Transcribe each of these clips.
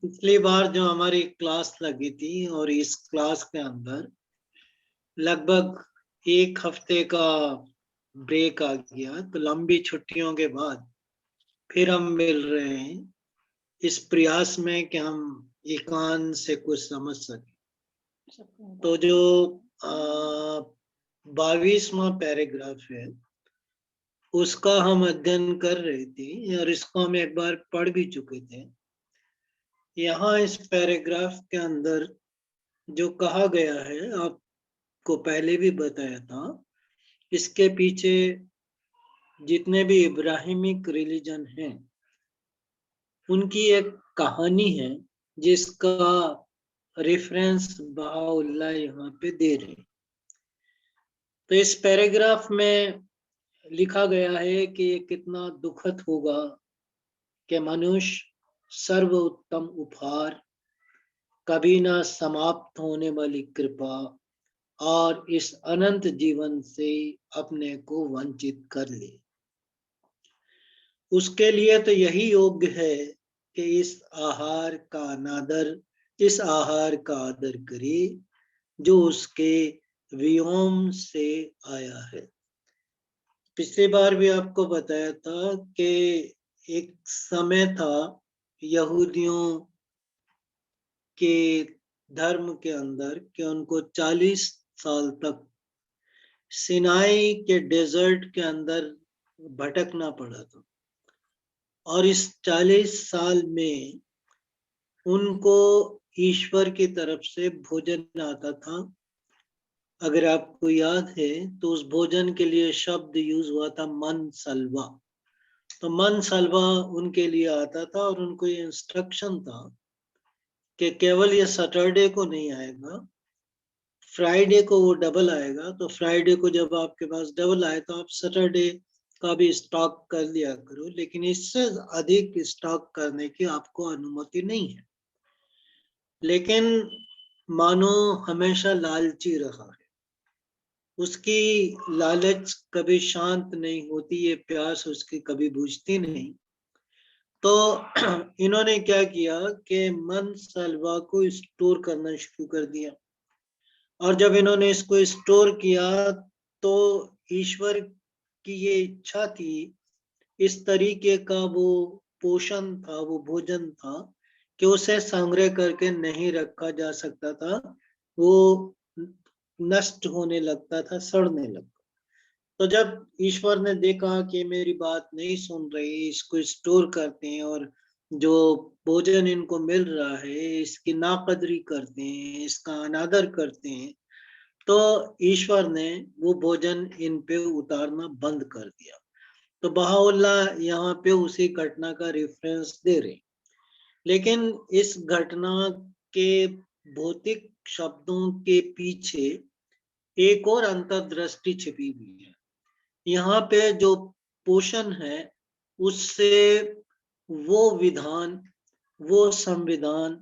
पिछली बार जो हमारी क्लास लगी थी और इस क्लास के अंदर लगभग एक हफ्ते का ब्रेक आ गया, तो लंबी छुट्टियों के बाद फिर हम मिल रहे हैं इस प्रयास में कि हम एकांत से कुछ समझ सकें। तो जो 22वां पैराग्राफ है उसका हम अध्ययन कर रहे थे और इसको हम एक बार पढ़ भी चुके थे। यहाँ इस पैराग्राफ के अंदर जो कहा गया है आपको पहले भी बताया था, इसके पीछे जितने भी इब्राहिमिक रिलीजन हैं उनकी एक कहानी है जिसका रेफरेंस बहाउल्लाह यहाँ पे दे रहे हैं। तो इस पैराग्राफ में लिखा गया है कि ये कितना दुखद होगा कि मनुष्य सर्वोत्तम उपहार, कभी ना समाप्त होने वाली कृपा और इस अनंत जीवन से अपने को वंचित कर ले। उसके लिए तो यही योग्य है कि इस आहार का आदर करे जो उसके व्योम से आया है। पिछली बार भी आपको बताया था कि एक समय था यहूदियों के धर्म के अंदर कि उनको 40 साल तक सिनाई के डेजर्ट के अंदर भटकना पड़ा था और इस 40 साल में उनको ईश्वर की तरफ से भोजन आता था। अगर आपको याद है तो उस भोजन के लिए शब्द यूज हुआ था मन सलवा। तो मन सलवा उनके लिए आता था और उनको ये इंस्ट्रक्शन था कि केवल ये सैटरडे को नहीं आएगा, फ्राइडे को वो डबल आएगा। तो फ्राइडे को जब आपके पास डबल आए तो आप सैटरडे का भी स्टॉक कर लिया करो, लेकिन इससे अधिक स्टॉक करने की आपको अनुमति नहीं है। लेकिन मानो हमेशा लालची रहा है, उसकी लालच कभी शांत नहीं होती, ये प्यास उसकी कभी बुझती नहीं। तो इन्होंने क्या किया कि मन सलवा को स्टोर करना शुरू कर दिया और जब इन्होंने इसको स्टोर किया तो ईश्वर की ये इच्छा थी, इस तरीके का वो पोषण था, वो भोजन था कि उसे संग्रह करके नहीं रखा जा सकता था, वो नष्ट होने लगता था, सड़ने लगता। तो जब ईश्वर ने देखा कि मेरी बात नहीं सुन रही, इसको स्टोर करते हैं और जो भोजन इनको मिल रहा है इसकी नाकदरी करते हैं, इसका अनादर करते हैं, तो ईश्वर ने वो भोजन इन पे उतारना बंद कर दिया। तो बहाउल्लाह यहाँ पे उसी घटना का रेफरेंस दे रहे। लेकिन इस घटना के भौतिक शब्दों के पीछे एक और अंतर्दृष्टि छिपी हुई है। यहाँ पे जो पोषण है उससे वो विधान, वो संविधान,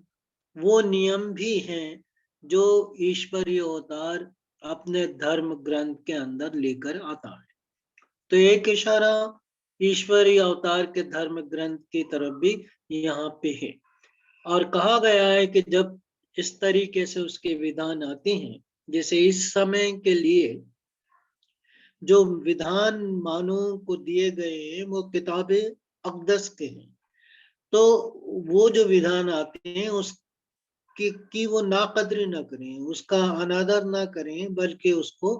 वो नियम भी हैं जो ईश्वरीय अवतार अपने धर्म ग्रंथ के अंदर लेकर आता है। तो एक इशारा ईश्वरीय अवतार के धर्म ग्रंथ की तरफ भी यहाँ पे है और कहा गया है कि जब इस तरीके से उसके विधान आते हैं, जैसे इस समय के लिए जो विधान मानव को दिए गए हैं वो किताबे अक़दस के हैं, तो वो जो विधान आते हैं उसकी वो नाकदरी ना करें, उसका अनादर ना करें, बल्कि उसको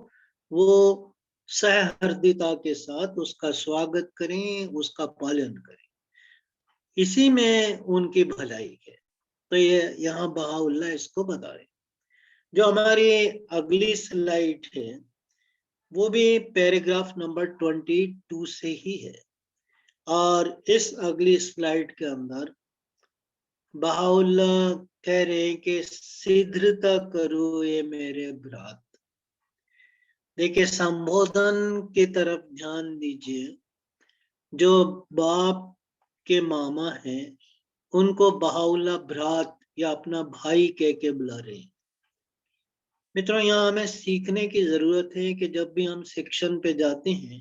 वो सहृदयता के साथ उसका स्वागत करें, उसका पालन करें। इसी में उनकी भलाई है। तो ये यहाँ बहाउल्लाह इसको बता रहे। जो हमारी अगली स्लाइड है वो भी पैराग्राफ नंबर 22 से ही है और इस अगली स्लाइड के अंदर बहाउल्लाह कह रहे हैं कि शीघ्रता करो ये मेरे भ्रात। देखिए, संबोधन की तरफ ध्यान दीजिए। जो बाप के मामा हैं उनको बहाउल्लाह भ्रात या अपना भाई कह के बुला रहे हैं। मित्रों, यहाँ हमें सीखने की जरूरत है कि जब भी हम शिक्षण पे जाते हैं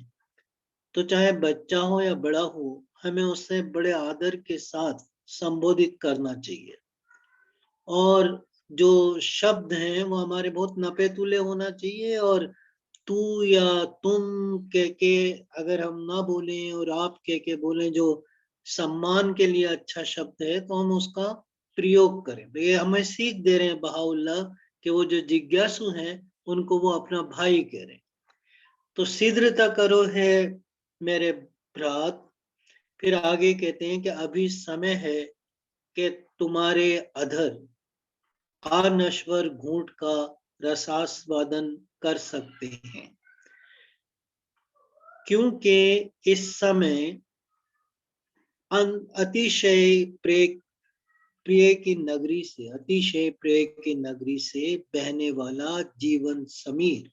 तो चाहे बच्चा हो या बड़ा हो, हमें उससे बड़े आदर के साथ संबोधित करना चाहिए। और जो शब्द हैं वो हमारे बहुत नपे तुले होना चाहिए, और तू या तुम कह के अगर हम ना बोलें और आप कह के बोलें, जो सम्मान के लिए अच्छा शब्द है, तो हम उसका प्रयोग करें। तो ये हमें सीख दे रहे हैं बहाउल्लाह कि वो जो जिज्ञासु हैं उनको वो अपना भाई कह रहे हैं। तो शीघ्रता करो है मेरे भ्रात। फिर आगे कहते हैं कि अभी समय है कि तुम्हारे अधर अनश्वर घूंट का रसास्वादन कर सकते हैं, क्योंकि इस समय अतिशय प्रिय की नगरी से, अतिशय प्रिय की नगरी से बहने वाला जीवन समीर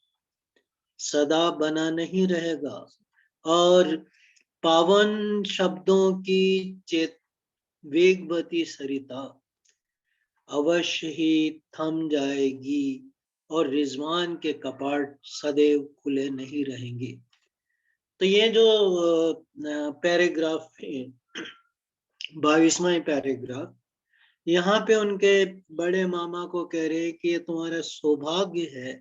सदा बना नहीं रहेगा, और पावन शब्दों की चेत वेगवती सरिता अवश्य ही थम जाएगी, और रिजवान के कपाट सदैव खुले नहीं रहेंगे। तो ये जो पैराग्राफ है, 22वां पैराग्राफ, यहाँ पे उनके बड़े मामा को कह रहे हैं कि ये तुम्हारा सौभाग्य है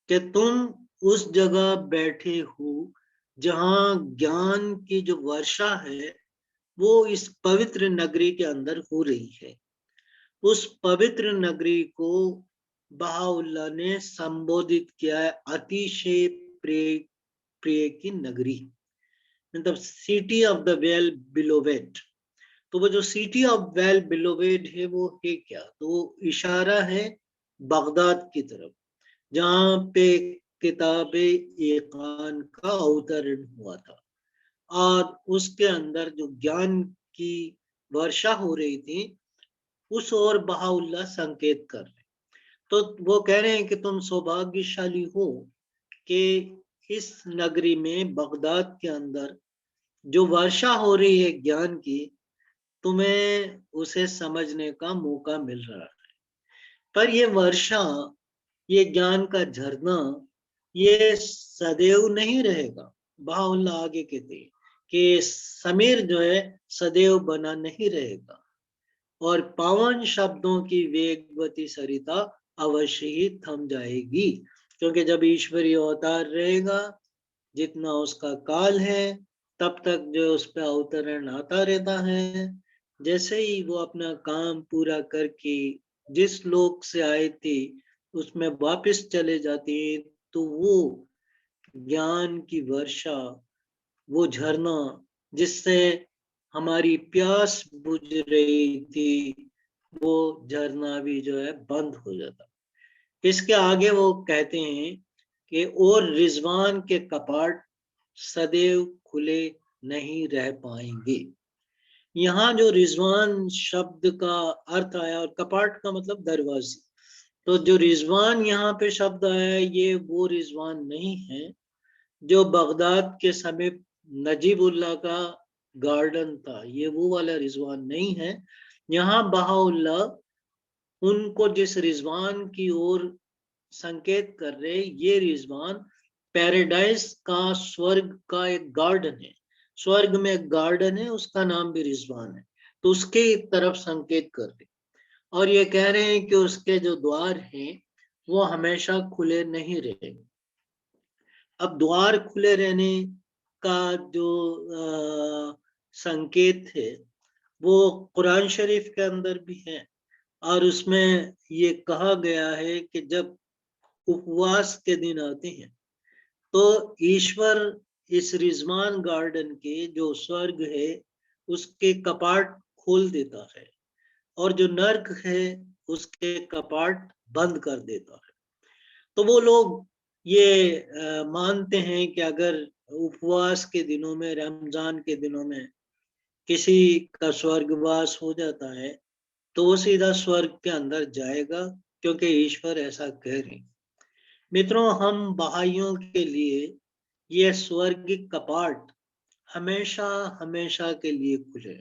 कि तुम उस जगह बैठे हो जहाँ ज्ञान की जो वर्षा है वो इस पवित्र नगरी के अंदर हो रही है। उस पवित्र नगरी को बहाउल्लाह ने संबोधित किया है अतिशय प्रिय प्रिय की नगरी, मतलब city of the well beloved. तो वो जो सिटी ऑफ वेल बिलोवेड है वो है क्या, तो इशारा है बगदाद की तरफ, जहाँ पे किताबे एकान का अवतरण हुआ था, और उसके अंदर जो ज्ञान की वर्षा हो रही थी उस ओर बहाउल्लाह संकेत कर रहे। तो वो कह रहे हैं कि तुम सौभाग्यशाली हो कि इस नगरी में बगदाद के अंदर जो वर्षा हो रही है ज्ञान की, तुम्हें उसे समझने का मौका मिल रहा है। पर ये वर्षा, ये ज्ञान का झरना, ये सदैव नहीं रहेगा। बहाउल्लाह आगे कहते हैं कि समीर जो है सदैव बना नहीं रहेगा, और पावन शब्दों की वेगवती सरिता अवश्य ही थम जाएगी, क्योंकि जब ईश्वरीय अवतार रहेगा, जितना उसका काल है तब तक जो उस पर अवतरण आता रहता है, जैसे ही वो अपना काम पूरा करके जिस लोक से आए थे उसमें वापस चले जाते हैं, तो वो ज्ञान की वर्षा, वो झरना जिससे हमारी प्यास बुझ रही थी, वो झरना भी जो है बंद हो जाता। इसके आगे वो कहते हैं कि और रिजवान के कपाट सदैव खुले नहीं रह पाएंगे। यहाँ जो रिजवान शब्द का अर्थ आया, और कपाट का मतलब दरवाजे, तो जो रिजवान यहाँ पे शब्द आया ये वो रिजवान नहीं है जो बगदाद के समीप नजीबुल्लाह का गार्डन था, ये वो वाला रिजवान नहीं है। यहाँ बहाउल्लाह उनको जिस रिजवान की ओर संकेत कर रहे, ये रिजवान पैराडाइज का, स्वर्ग का एक गार्डन है। स्वर्ग में एक गार्डन है, उसका नाम भी रिजवान है, तो उसके तरफ संकेत कर रहे, और ये कह रहे हैं कि उसके जो द्वार हैं वो हमेशा खुले नहीं रहेंगे। अब द्वार खुले रहने का जो संकेत है वो कुरान शरीफ के अंदर भी है, और उसमें ये कहा गया है कि जब उपवास के दिन आते हैं तो ईश्वर इस रिजवान गार्डन के जो स्वर्ग है उसके कपाट खोल देता है, और जो नर्क है उसके कपाट बंद कर देता है। तो वो लोग ये मानते हैं कि अगर उपवास के दिनों में, रमजान के दिनों में किसी का स्वर्गवास हो जाता है तो वो सीधा स्वर्ग के अंदर जाएगा, क्योंकि ईश्वर ऐसा कह रहे। मित्रों, हम बहाइयों के लिए ये स्वर्गिक कपाट हमेशा हमेशा के लिए खुले।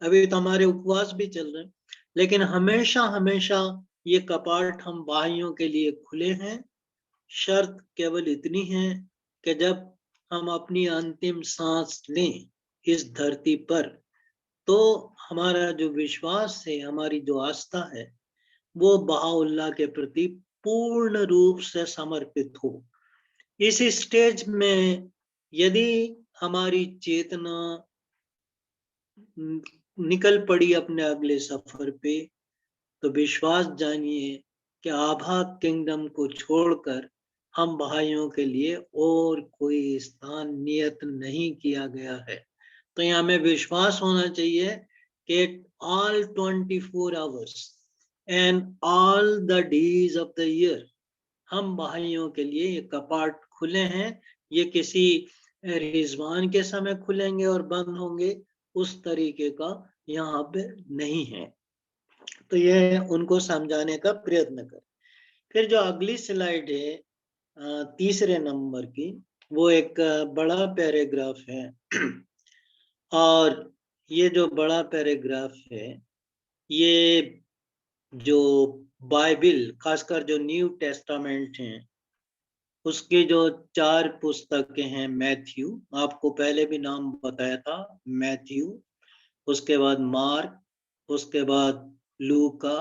अभी तो हमारे उपवास भी चल रहे हैं, लेकिन हमेशा हमेशा ये कपाट हम बहाइयों के लिए खुले हैं। शर्त केवल इतनी है कि जब हम अपनी अंतिम सांस लें इस धरती पर, तो हमारा जो विश्वास है, हमारी जो आस्था है, वो बहाउल्लाह के प्रति पूर्ण रूप से समर्पित हो। इस स्टेज में यदि हमारी चेतना निकल पड़ी अपने अगले सफर पे, तो विश्वास जानिए कि आभा किंगडम को छोड़कर हम भाइयों के लिए और कोई स्थान नियत नहीं किया गया है। तो यहाँ में विश्वास होना चाहिए कि all 24 hours and all the days of the year हम भाइयों के लिए ये कपाट खुले हैं। ये किसी रिजवान के समय खुलेंगे और बंद होंगे, उस तरीके का यहाँ पे नहीं है। तो ये उनको समझाने का प्रयत्न कर। फिर जो अगली स्लाइड है तीसरे नंबर की, वो एक बड़ा पैराग्राफ है और ये जो बड़ा पैराग्राफ है, ये जो बाइबिल, खासकर जो न्यू टेस्टामेंट है, उसकी जो 4 पुस्तकें हैं, मैथ्यू, आपको पहले भी नाम बताया था, मैथ्यू, उसके बाद मार्क, उसके बाद लूका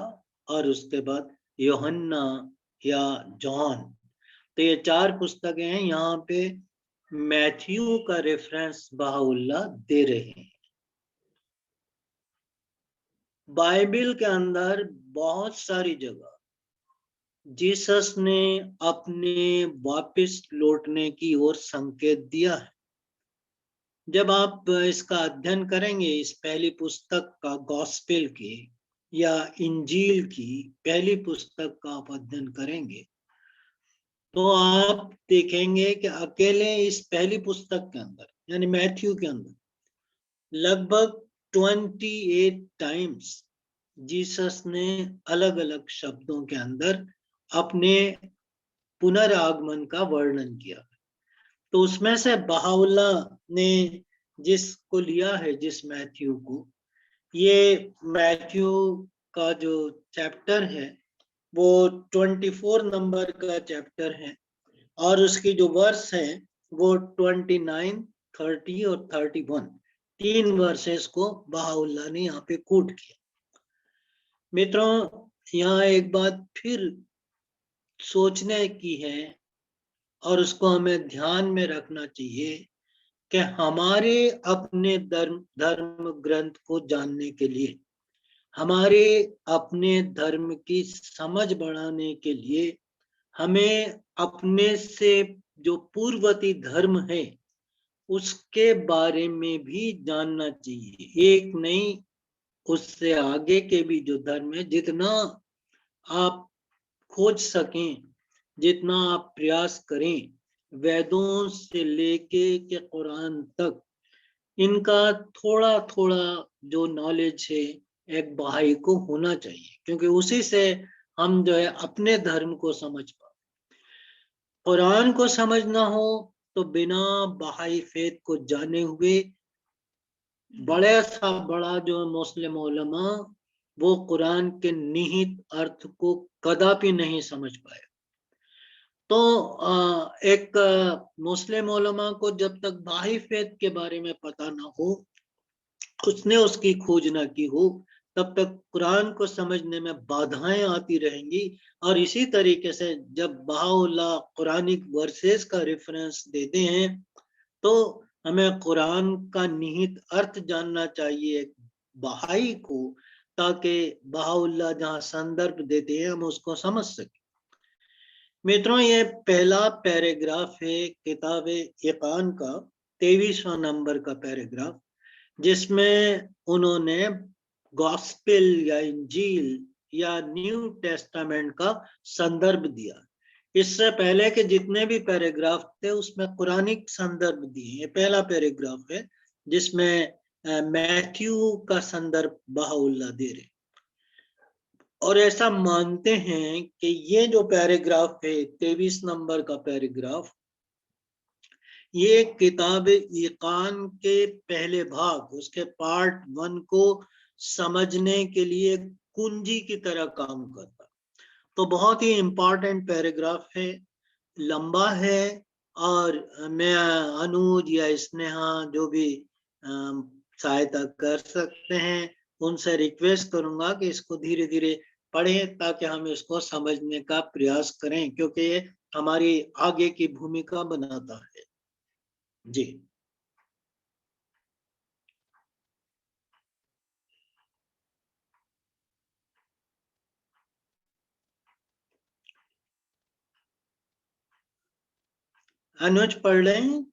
और उसके बाद यूहन्ना या जॉन। तो ये 4 पुस्तकें हैं। यहाँ पे मैथ्यू का रेफरेंस बहाउल्लाह दे रहे हैं। बाइबिल के अंदर बहुत सारी जगह जीसस ने अपने वापस लौटने की ओर संकेत दिया है। जब आप इसका अध्ययन करेंगे, इस पहली पुस्तक का, गॉस्पेल की या इंजील की पहली पुस्तक का आप अध्ययन करेंगे, तो आप देखेंगे कि अकेले इस पहली पुस्तक के अंदर, यानी मैथ्यू के अंदर, लगभग 28 टाइम्स जीसस ने अलग अलग शब्दों के अंदर अपने पुनरागमन का वर्णन किया। तो उसमें से बहाउल्लाह ने जिसको लिया है, जिस मैथ्यू को, ये मैथ्यू का जो चैप्टर है वो 24 नंबर का चैप्टर है और उसकी जो वर्स है वो 29, 30 और 31, 3 वर्सेस को बहाउल्लाह ने यहाँ पे कोट किया। मित्रों, यहाँ एक बात फिर सोचने की है और उसको हमें ध्यान में रखना चाहिए कि हमारे अपने धर्म ग्रंथ को जानने के लिए, हमारे अपने धर्म की समझ बढ़ाने के लिए, हमें अपने से जो पूर्ववर्ती धर्म है उसके बारे में भी जानना चाहिए। एक नहीं, उससे आगे के भी जो धर्म है, जितना आप खोज सकें, जितना आप प्रयास करें, वेदों से लेके के कुरान तक, इनका थोड़ा थोड़ा जो नॉलेज है एक बहाई को होना चाहिए, क्योंकि उसी से हम जो है अपने धर्म को समझ पाए। कुरान को समझना हो तो बिना बहाई फेथ को जाने हुए बड़े सा बड़ा जो मुस्लिम उलमा, वो कुरान के निहित अर्थ को कदापि नहीं समझ पाए। तो एक मुस्लिम उलमा को जब तक बहाई फेथ के बारे में पता ना हो, उसने उसकी खोज ना की हो, तब तक कुरान को समझने में बाधाएं आती रहेंगी। और इसी तरीके से जब बहाउल्लाह कुरानिक वर्सेस का रेफरेंस देते हैं, तो हमें कुरान का निहित अर्थ जानना चाहिए बहाई को, ताकि बहाउल्लाह जहाँ संदर्भ देते हैं हम उसको समझ सकें। मित्रों, ये पहला पैराग्राफ है किताब इकान का, 23वां नंबर का पैराग्राफ, जिसमें उन्होंने गॉस्पेल या इंजील या न्यू टेस्टामेंट का संदर्भ दिया। इससे पहले के जितने भी पैराग्राफ थे उसमें कुरानिक संदर्भ दिए। ये पहला पैराग्राफ है जिसमें मैथ्यू का संदर्भ बहाउल्लाह दे रहे, और ऐसा मानते हैं कि ये जो पैराग्राफ है 23 नंबर का पैराग्राफ, ये किताब इकान के पहले भाग, उसके पार्ट 1 को समझने के लिए कुंजी की तरह काम करता। तो बहुत ही इंपॉर्टेंट पैराग्राफ है, लंबा है, और मैं अनुज या स्नेहा जो भी सहायता कर सकते हैं, उनसे रिक्वेस्ट करूंगा कि इसको धीरे धीरे पढ़ें ताकि हम इसको समझने का प्रयास करें, क्योंकि ये हमारी आगे की भूमिका बनाता है। जी अनुज पढ़ लें।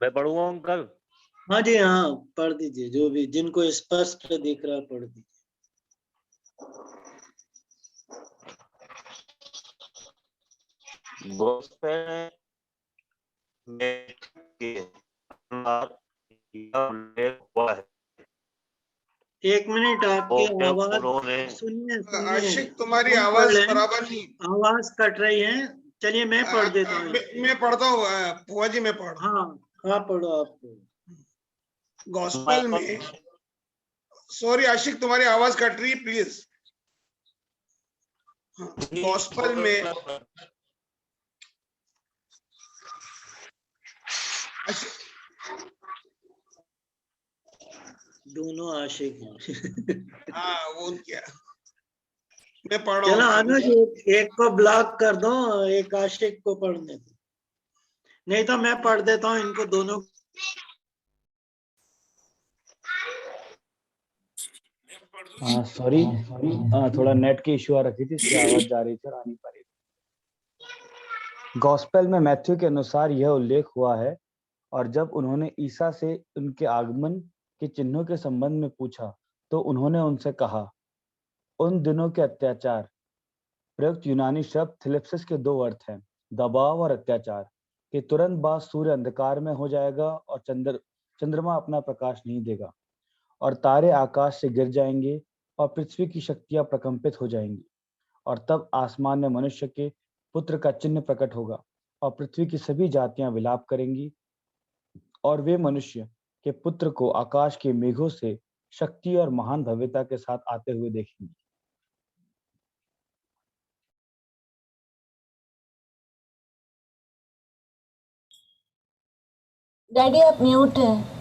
मैं पढ़ूंगा अंकल? हाँ जी हाँ, पढ़ दीजिए, जो भी जिनको स्पष्ट दिख रहा पढ़ दीजिए। गॉस्पेल में के अनुसार यह उल्लेख हुआ है। एक मिनट, आपकी और जब आवाज उन्होंने सुनिए सुनिए, आशिक तुम्हारी तुम पढ़ आवाज लें, बराबर नहीं। आवाज कट रही है। चलिए मैं पढ़ देता हूँ। मैं पढ़ता हूँ फुआ जी, मैं पढ़। हाँ हाँ पढ़ो आप। गॉस्पेल में, सॉरी आशिक तुम्हारी आवाज कट रही है, प्लीज। गॉस्पेल में दोनों आशिक हैं। हाँ वो क्या, मैं पढ़ रहा चलो हूँ अनुज, एक को ब्लॉक कर दो, एक आशिक को पढ़ने दो, नहीं तो मैं पढ़ देता हूँ इनको दोनों। हाँ सॉरी, थोड़ा नेट की इश्यू आ रखी थी, इसकी आवाज जा रही थी और आ नहीं पा रही थी। गॉस्पेल में मैथ्यू के अनुसार यह उल्लेख हुआ है, और जब उन्होंने ईसा से उनके आगमन के चिन्हों के संबंध में पूछा तो उन्होंने उनसे कहा, उन दिनों के अत्याचार। प्रयुक्त यूनानी शब्द थिलिप्सिस के दो अर्थ हैं, दबाव और अत्याचार। के तुरंत बाद सूर्य अंधकार में हो जाएगा और चंद्रमा अपना प्रकाश नहीं देगा, और तारे आकाश से गिर जाएंगे और पृथ्वी की शक्तियां प्रकंपित हो जाएंगी, और तब आसमान में मनुष्य के पुत्र का चिन्ह प्रकट होगा, और पृथ्वी की सभी जातियां विलाप करेंगी, और वे मनुष्य के पुत्र को आकाश के मेघों से शक्ति और महान भव्यता के साथ आते हुए देखेंगे। डैडी आप म्यूट है।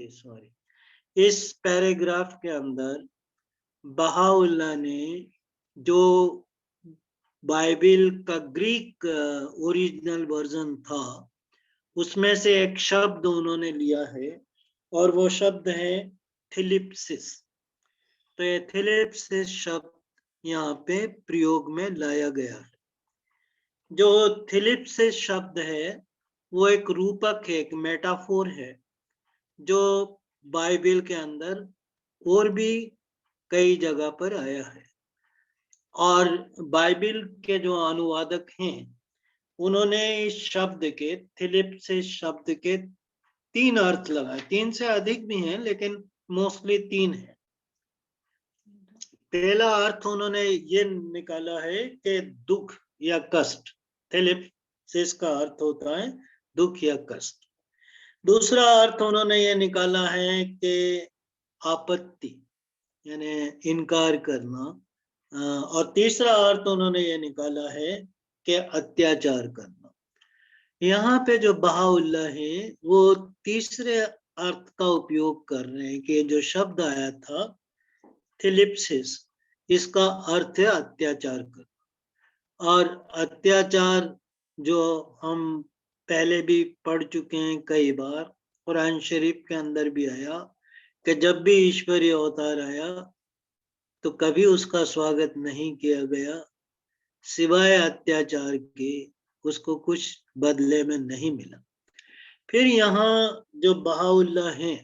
सॉरी, इस पैराग्राफ के अंदर बहाउल्लाह ने जो बाइबिल का ग्रीक ओरिजिनल वर्जन था, उसमें से एक शब्द उन्होंने लिया है, और वो शब्द है थिलिप्सिस। तो ये थिलिप्सिस शब्द यहाँ पे प्रयोग में लाया गया है। जो थिलिप्सिस शब्द है वो एक रूपक है, एक मेटाफोर है, जो बाइबिल के अंदर और भी कई जगह पर आया है। और बाइबिल के जो अनुवादक हैं, उन्होंने इस शब्द के, थिलिप्सिस शब्द के 3 अर्थ लगाए, 3 से अधिक भी हैं लेकिन मोस्टली 3 है। पहला अर्थ उन्होंने ये निकाला है कि दुख या कष्ट, थिलिप्सिस का अर्थ होता है दुख या कष्ट। दूसरा अर्थ उन्होंने ये निकाला है कि आपत्ति, यानी इनकार करना। और तीसरा अर्थ उन्होंने ये निकाला है कि अत्याचार करना। यहाँ पे जो बहाउल्लाह है वो तीसरे अर्थ का उपयोग कर रहे हैं कि जो शब्द आया था थिलिप्सिस, इसका अर्थ है अत्याचार करना। और अत्याचार जो हम पहले भी पढ़ चुके हैं कई बार, कुरान शरीफ के अंदर भी आया कि जब भी ईश्वरीय अवतार आया तो कभी उसका स्वागत नहीं किया गया, सिवाय अत्याचार के उसको कुछ बदले में नहीं मिला। फिर यहाँ जो बहाउल्लाह हैं,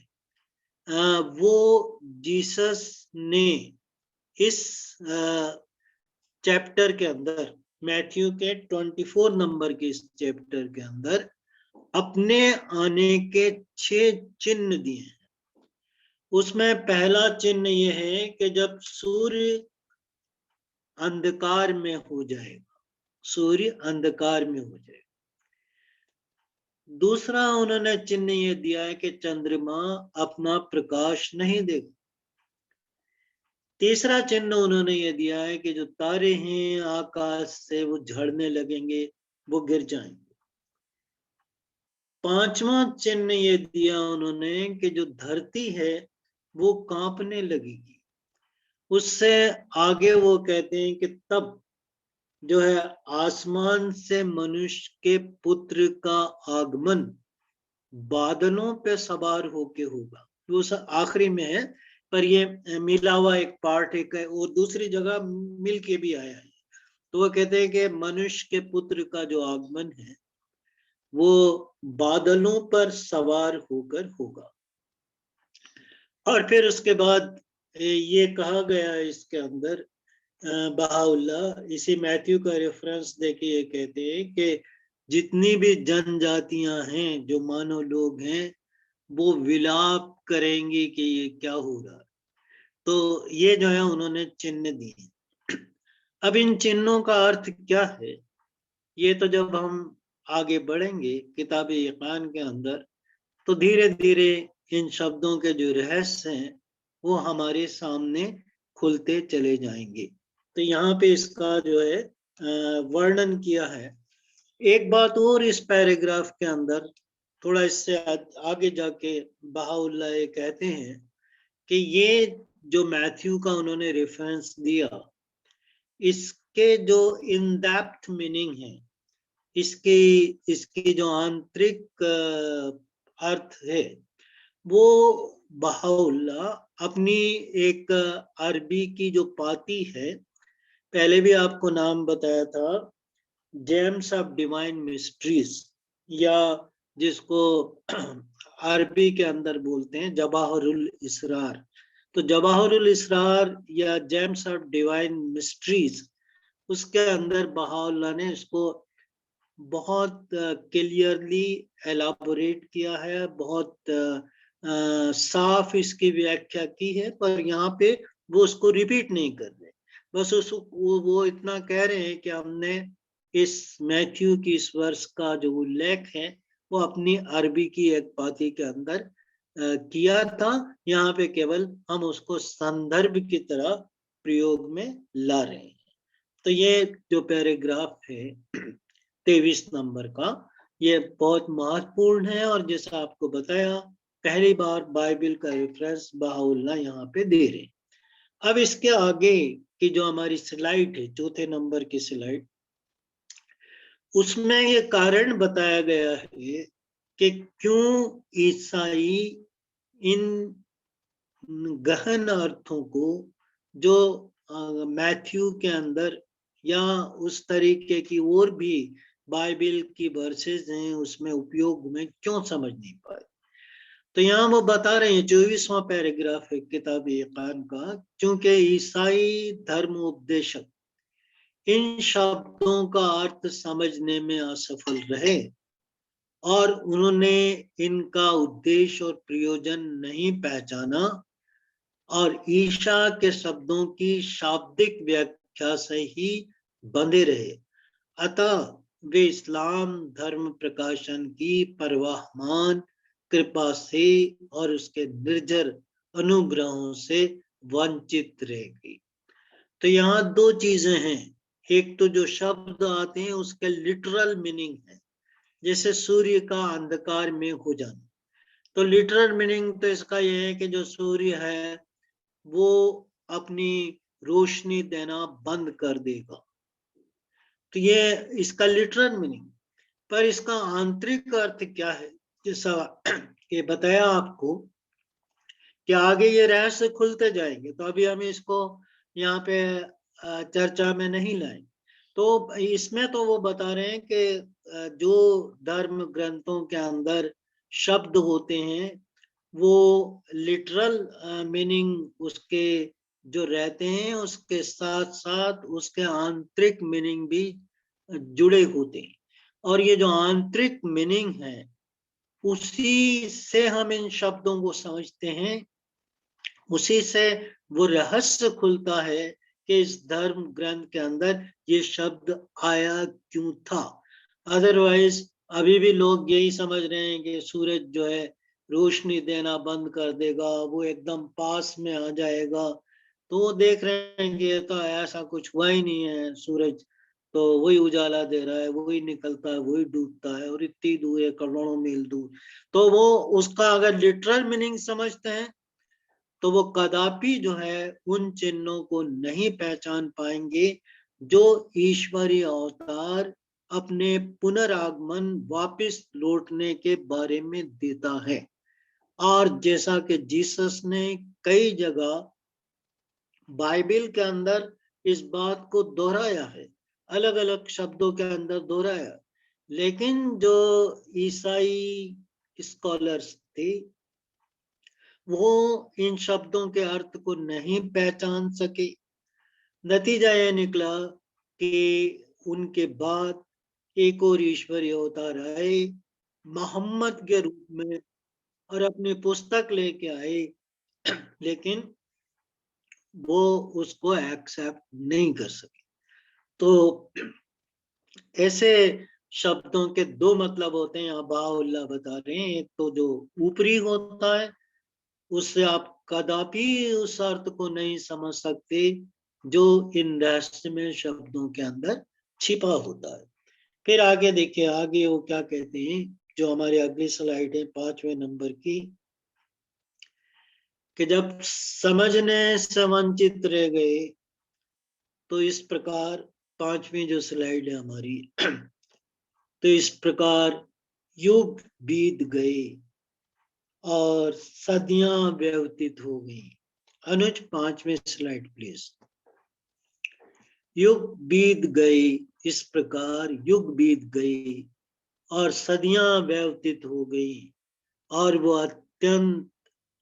वो जीसस ने इस चैप्टर के अंदर, मैथ्यू के 24 नंबर के इस चैप्टर के अंदर अपने आने के 6 चिन्ह दिए हैं। उसमें पहला चिन्ह ये है कि जब सूर्य अंधकार में हो जाएगा, सूर्य अंधकार में हो जाएगा। दूसरा उन्होंने चिन्ह ये दिया है कि चंद्रमा अपना प्रकाश नहीं देगा। तीसरा चिन्ह उन्होंने ये दिया है कि जो तारे हैं आकाश से वो झड़ने लगेंगे, वो गिर जाएंगे। पांचवा चिन्ह ये दिया उन्होंने कि जो धरती है वो कांपने लगेगी। उससे आगे वो कहते हैं कि तब जो है आसमान से मनुष्य के पुत्र का आगमन बादलों पे सवार होके होगा। वो आखिरी में है, पर ये मिला हुआ एक पार्ट एक है और दूसरी जगह मिल के भी आया है। तो वो कहते हैं कि मनुष्य के पुत्र का जो आगमन है वो बादलों पर सवार होकर होगा। और फिर उसके बाद ये कहा गया है इसके अंदर, बहाउल्लाह इसी मैथ्यू का रेफरेंस देके ये कहते हैं कि जितनी भी जनजातियां हैं, जो मानव लोग हैं, वो विलाप करेंगे कि ये क्या हो रहा है। तो ये जो है उन्होंने चिन्ह दिए। अब इन चिन्हों का अर्थ क्या है, ये तो जब हम आगे बढ़ेंगे किताब यकान के अंदर तो धीरे धीरे इन शब्दों के जो रहस्य हैं वो हमारे सामने खुलते चले जाएंगे। तो यहाँ पे इसका जो है वर्णन किया है। एक बात और इस पैराग्राफ के अंदर, थोड़ा इससे आगे जाके बहाउल्लाह ये कहते हैं कि ये जो मैथ्यू का उन्होंने रेफरेंस दिया, इसके जो इन डेप्थ मीनिंग है, इसकी जो आंतरिक अर्थ है, वो बहाउल्लाह अपनी एक अरबी की जो पाती है, पहले भी आपको नाम बताया था, जेम्स ऑफ डिवाइन मिस्ट्रीज, या जिसको अरबी के अंदर बोलते हैं जवाहरुल इसरार। तो जवाहरुल इसरार या जेम्स ऑफ डिवाइन मिस्ट्रीज, उसके अंदर बहाउल्लाह ने इसको बहुत क्लियरली एलाबोरेट किया है, बहुत साफ इसकी व्याख्या की है, पर यहाँ पे वो उसको रिपीट नहीं कर रहे, बस वो इतना कह रहे हैं कि हमने इस मैथ्यू की इस वर्ष का जो उल्लेख है वो अपनी अरबी की एक पाती के अंदर किया था। यहाँ पे केवल हम उसको संदर्भ की तरह प्रयोग में ला रहे हैं। तो ये जो पैराग्राफ है 23 नंबर का, ये बहुत महत्वपूर्ण है, और जैसा आपको बताया पहली बार बाइबल का रेफरेंस बहाउल्लाह यहाँ पे दे रहे हैं। अब इसके आगे की जो हमारी स्लाइड है, चौथे नंबर की स्लाइड, उसमें ये कारण बताया गया है कि क्यों ईसाई इन गहन अर्थों को जो मैथ्यू के अंदर या उस तरीके की और भी बाइबल की वर्सेस हैं उसमें उपयोग में क्यों समझ नहीं पाए। तो यहाँ वो बता रहे हैं, 24वां पैराग्राफ है किताब यकान का, क्योंकि ईसाई धर्म उपदेशक इन शब्दों का अर्थ समझने में असफल रहे और उन्होंने इनका उद्देश्य और प्रयोजन नहीं पहचाना और ईशा के शब्दों की शाब्दिक व्याख्या से ही बंधे रहे, अतः वे इस्लाम धर्म प्रकाशन की परवाहमान कृपा से और उसके निर्जर अनुग्रहों से वंचित रहेगी। तो यहाँ दो चीजें हैं, एक तो जो शब्द आते हैं उसके लिटरल मीनिंग है, जैसे सूर्य का अंधकार में हो जाना, तो लिटरल मीनिंग तो इसका यह है कि जो सूर्य है वो अपनी रोशनी देना बंद कर देगा, तो ये इसका लिटरल मीनिंग। पर इसका आंतरिक अर्थ क्या है, जैसा कि बताया आपको कि आगे ये रहस्य खुलते जाएंगे, तो अभी हम इसको यहाँ पे चर्चा में नहीं लाए। तो इसमें तो वो बता रहे हैं कि जो धर्म ग्रंथों के अंदर शब्द होते हैं वो लिटरल मीनिंग उसके जो रहते हैं उसके साथ साथ उसके आंतरिक मीनिंग भी जुड़े होते हैं, और ये जो आंतरिक मीनिंग है उसी से हम इन शब्दों को समझते हैं, उसी से वो रहस्य खुलता है कि इस धर्म ग्रंथ के अंदर ये शब्द आया क्यों था। अदरवाइज अभी भी लोग यही समझ रहे हैं कि सूरज जो है रोशनी देना बंद कर देगा, वो एकदम पास में आ जाएगा, तो वो देख रहे हैं कि ये तो ऐसा कुछ हुआ ही नहीं है, सूरज तो वही उजाला दे रहा है, वही निकलता है, वही डूबता है, और इतनी दूर है, करोड़ों मील दूर। तो वो उसका अगर लिटरल मीनिंग समझते हैं तो वो कदापि जो है उन चिन्हों को नहीं पहचान पाएंगे जो ईश्वरीय अवतार अपने पुनरागमन वापस लौटने के बारे में देता है। और जैसा कि जीसस ने कई जगह बाइबल के अंदर इस बात को दोहराया है, अलग अलग शब्दों के अंदर दोहराया, लेकिन जो ईसाई स्कॉलर्स थे वो इन शब्दों के अर्थ को नहीं पहचान सके। नतीजा यह निकला कि उनके बाद एक और ईश्वरीय अवतार आए मोहम्मद के रूप में और अपनी पुस्तक लेके आए, लेकिन वो उसको एक्सेप्ट नहीं कर सके। तो ऐसे शब्दों के दो मतलब होते हैं, यहाँ बाउल्लाह बता रहे हैं। एक तो जो ऊपरी होता है उससे आप कदापि उस अर्थ को नहीं समझ सकते जो इन रहस्यमय शब्दों के अंदर छिपा होता है। फिर आगे देखिए, आगे वो क्या कहते हैं, जो हमारे अगली स्लाइड है 5वें नंबर की, कि जब समझने से वंचित रह गए तो इस प्रकार, 5वीं जो स्लाइड है हमारी, तो इस प्रकार युग बीत गए और सदियां व्यतीत हो गई। अनुज 5वीं स्लाइड प्लीज। युग बीत गए, इस प्रकार युग बीत गए और सदियां व्यतीत हो गई और वो अत्यंत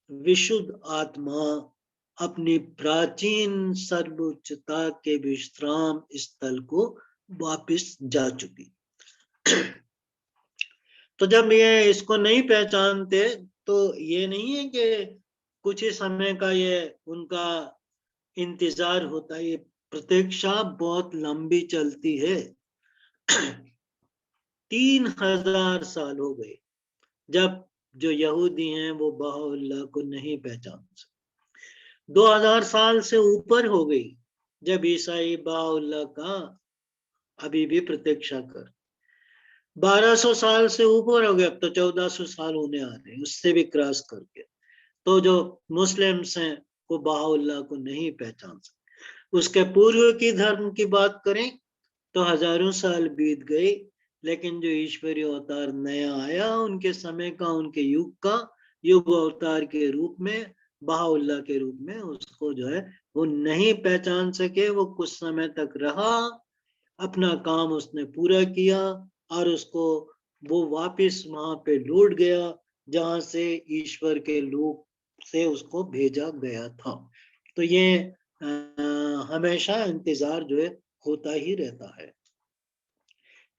विशुद्ध आत्मा अपनी प्राचीन सर्वोच्चता के विश्राम स्थल को वापस जा चुकी। तो जब ये इसको नहीं पहचानते तो ये नहीं है कि कुछ ही समय का ये उनका इंतजार होता है, ये प्रतीक्षा बहुत लंबी चलती है। 3000 साल हो गए जब जो यहूदी हैं वो बाहुल्लाह को नहीं पहचान सकते। 2000 साल से ऊपर हो गई जब ईसाई बाहुल्लाह का अभी भी प्रतीक्षा कर। 1200 साल से ऊपर हो गया, अब तो 1400 साल होने आ रहे हैं, उससे भी क्रॉस करके। तो जो मुस्लिम्स हैं वो बाहुल्लाह को नहीं पहचान सकते। उसके पूर्व की धर्म की बात करें तो हजारों साल बीत गए, लेकिन जो ईश्वरीय अवतार नया आया उनके समय का, उनके युग का, युग अवतार के रूप में, बाहुल्लाह के रूप में, उसको जो है वो नहीं पहचान सके। वो कुछ समय तक रहा, अपना काम उसने पूरा किया और उसको वो वापस वहां पे लौट गया जहां से ईश्वर के लोग से उसको भेजा गया था। तो ये हमेशा इंतजार जो है होता ही रहता है।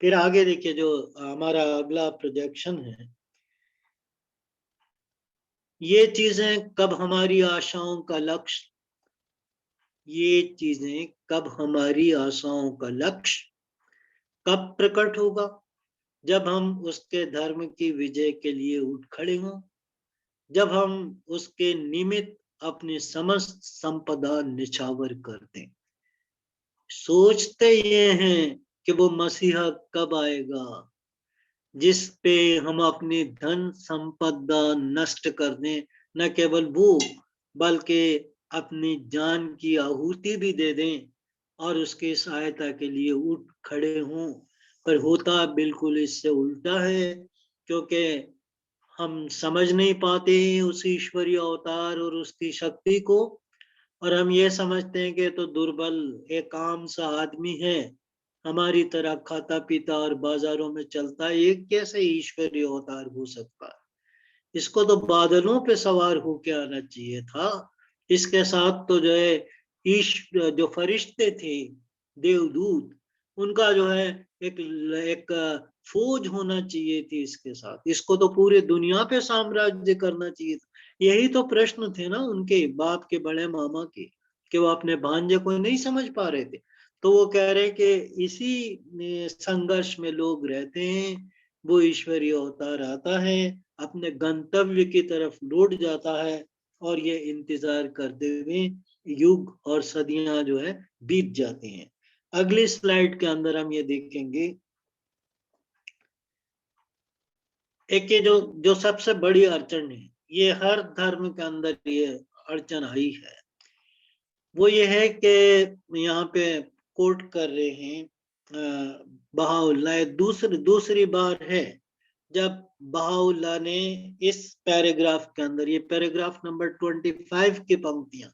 फिर आगे देखिए, जो हमारा अगला प्रोजेक्शन है, ये चीजें कब हमारी आशाओं का लक्ष्य, ये चीजें कब हमारी आशाओं का लक्ष्य कब प्रकट होगा, जब हम उसके धर्म की विजय के लिए उठ खड़े हों, जब हम उसके निमित्त अपनी समस्त संपदा निछावर कर दें। सोचते ये हैं कि वो मसीहा कब आएगा जिस पे हम अपनी धन संपदा नष्ट कर दें, न केवल वो बल्कि अपनी जान की आहुति भी दे दें और उसकी सहायता के लिए उठ खड़े हों। पर होता बिल्कुल इससे उल्टा है, क्योंकि हम समझ नहीं पाते उस ईश्वरीय अवतार और उसकी शक्ति को, और हम ये समझते हैं कि तो दुर्बल एक आम सा आदमी है, हमारी तरह खाता पीता और बाजारों में चलता है, ये कैसे ईश्वरीय अवतार हो सकता है? इसको तो बादलों पे सवार होके आना चाहिए था। इसके साथ तो जो है जो फरिश्ते थे, देवदूत, उनका जो है एक फौज होना चाहिए थी इसके साथ। इसको तो पूरे दुनिया पे साम्राज्य करना चाहिए था। यही तो प्रश्न थे ना उनके बाप के, बड़े मामा के, कि वो अपने भांजे को नहीं समझ पा रहे थे। तो वो कह रहे कि इसी संघर्ष में लोग रहते हैं। वो ईश्वरीय अवतार आता है, अपने गंतव्य की तरफ लौट जाता है और ये इंतजार करते हुए युग और सदियां जो है बीत जाती हैं। अगली स्लाइड के अंदर हम ये देखेंगे, एक ये जो जो सबसे बड़ी अड़चन है, ये हर धर्म के अंदर ये अड़चन आई है, वो ये है कि यहाँ पे कोट कर रहे हैं बहाउल्लाह, दूसरी बार है जब बहाउल्लाह ने इस पैराग्राफ के अंदर, ये पैराग्राफ नंबर 25 की पंक्तियां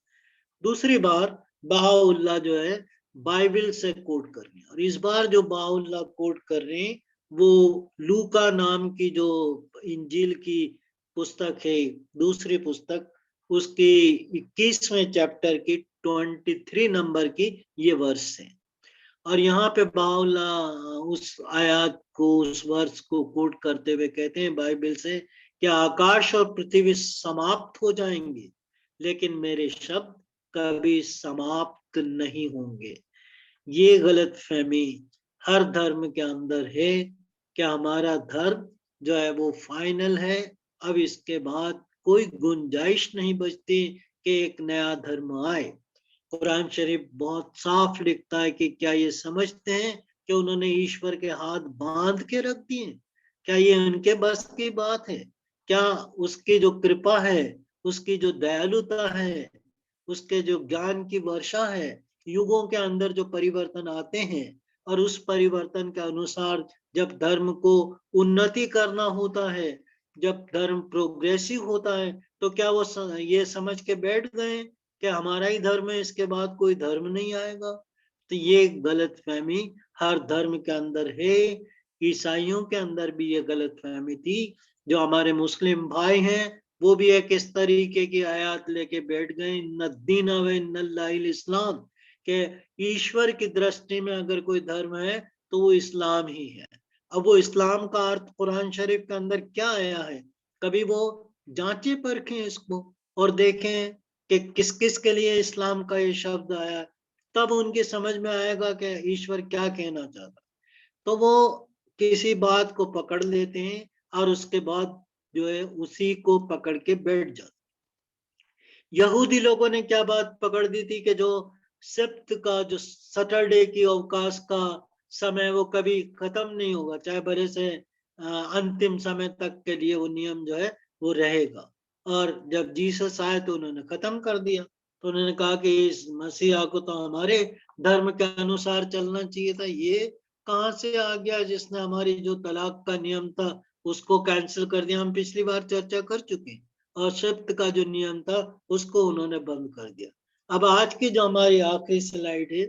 दूसरी बार बहाउल्लाह जो है बाइबल से कोट कर रहे हैं। और इस बार जो बहाउल्लाह कोट कर रहे हैं वो लूका नाम की जो इंजील की पुस्तक है, दूसरी पुस्तक, उसकी 21वें चैप्टर की 23 नंबर की ये वर्ष है। और यहाँ पे बहाउल्लाह उस आयत को, उस वर्ष को कोट करते हुए कहते हैं बाइबल से कि आकाश और पृथ्वी समाप्त हो जाएंगे लेकिन मेरे शब्द कभी समाप्त नहीं होंगे। ये गलत फहमी हर धर्म के अंदर है कि हमारा धर्म जो है वो फाइनल है, अब इसके बाद कोई गुंजाइश नहीं बचती कि एक नया धर्म आए। कुरान शरीफ बहुत साफ लिखता है कि क्या ये समझते हैं कि उन्होंने ईश्वर के हाथ बांध के रख दिए? क्या ये उनके बस की बात है? क्या उसकी जो कृपा है, उसकी जो दयालुता है, उसके जो ज्ञान की वर्षा है, युगों के अंदर जो परिवर्तन आते हैं और उस परिवर्तन के अनुसार जब धर्म को उन्नति करना होता है, जब धर्म प्रोग्रेसिव होता है, तो क्या वो ये समझ के बैठ गए कि हमारा ही धर्म है, इसके बाद कोई धर्म नहीं आएगा? तो ये गलत फहमी हर धर्म के अंदर है। ईसाइयों के अंदर भी ये गलत फहमी थी। जो हमारे मुस्लिम भाई हैं वो भी एक इस तरीके की आयत लेके बैठ गए, नद्दीन इस्लाम, के ईश्वर की दृष्टि में अगर कोई धर्म है तो वो इस्लाम ही है। अब वो इस्लाम का अर्थ कुरान शरीफ के अंदर क्या आया है, कभी वो जांचे परखें इसको और देखें कि किस किस के लिए इस्लाम का ये शब्द आया, तब उनकी समझ में आएगा कि ईश्वर क्या कहना चाहता। तो वो किसी बात को पकड़ लेते हैं और उसके बाद जो है उसी को पकड़ के बैठ जाते। यहूदी लोगों ने क्या बात पकड़ दी थी कि जो सब्त का, जो सैटरडे की अवकाश का समय वो कभी खत्म नहीं होगा, चाहे बड़े से अंतिम समय तक के लिए वो नियम जो है वो रहेगा। और जब जीसस आए तो उन्होंने खत्म कर दिया। तो उन्होंने कहा कि इस मसीहा को तो हमारे धर्म के अनुसार चलना चाहिए था। ये कहाँ से आ गया जिसने हमारी जो तलाक का नियम था उसको कैंसिल कर दिया? हम पिछली बार चर्चा कर चुके। और सब्त का जो नियम था उसको उन्होंने बंद कर दिया। अब आज की जो हमारी आखिरी स्लाइड है,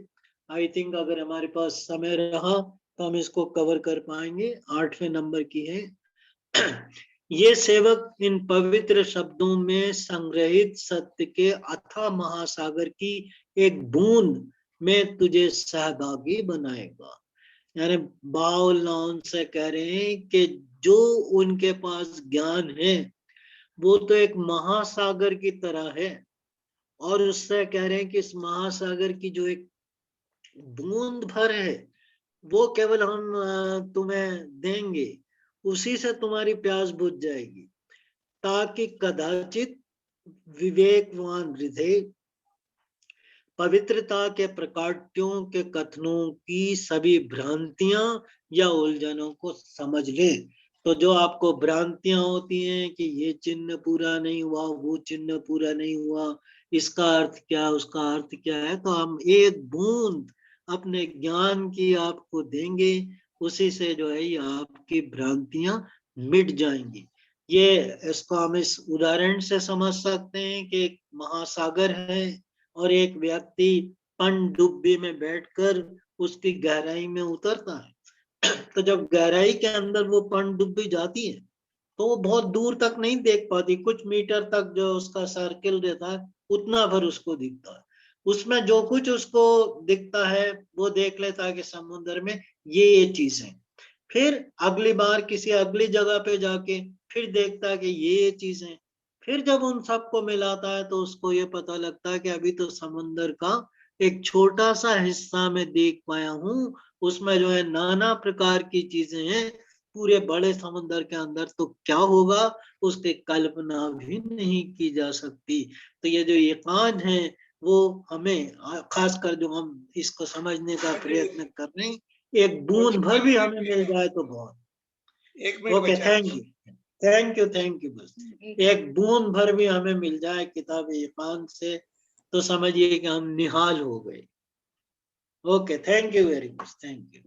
आई थिंक अगर हमारे पास समय रहा तो हम इसको कवर कर पाएंगे, 8वें नंबर की है। ये सेवक इन पवित्र शब्दों में संग्रहित सत्य के अथाह महासागर की एक बूंद में तुझे सहभागी बनाएगा। यानी बाउल से कह रहे हैं कि जो उनके पास ज्ञान है वो तो एक महासागर की तरह है, और उससे कह रहे हैं कि इस महासागर की जो एक बूंद भर है वो केवल हम तुम्हें देंगे, उसी से तुम्हारी प्यास बुझ जाएगी, ताकि कदाचित विवेकवान हृदय पवित्रता के प्रकाट्यों के कथनों की सभी भ्रांतियां या उलझनों को समझ ले। तो जो आपको भ्रांतियां होती हैं कि ये चिन्ह पूरा नहीं हुआ, वो चिन्ह पूरा नहीं हुआ, इसका अर्थ क्या, उसका अर्थ क्या है, तो हम एक बूंद अपने ज्ञान की आपको देंगे, उसी से जो है ये आपकी भ्रांतियां मिट जाएंगी। ये इसको हम इस उदाहरण से समझ सकते हैं कि एक महासागर है और एक व्यक्ति पनडुब्बी में बैठकर उसकी गहराई में उतरता है। तो जब गहराई के अंदर वो पनडुब्बी जाती है तो वो बहुत दूर तक नहीं देख पाती, कुछ मीटर तक जो उसका सर्किल रहता है उतना भर उसको दिखता है। उसमें जो कुछ उसको दिखता है वो देख लेता है कि समुद्र में ये चीज है। फिर अगली बार किसी अगली जगह पे जाके फिर देखता है कि ये चीज है। फिर जब उन सबको मिलाता है तो उसको ये पता लगता है कि अभी तो समुद्र का एक छोटा सा हिस्सा मैं देख पाया हूँ, उसमें जो है नाना प्रकार की चीजें हैं, पूरे बड़े समुद्र के अंदर तो क्या होगा उसकी कल्पना भी नहीं की जा सकती। तो ये जो एकांत है वो हमें खासकर जो हम इसको समझने का प्रयत्न कर रहे हैं, एक बूंद भर भी हमें मिल जाए तो बहुत। एक मिनट ओके, बचा है। Thank you, thank you, thank you. बस एक बूंद भर भी हमें मिल जाए किताब एकांत से तो समझिए कि हम निहाल हो गए। Okay, thank you very much, thank you.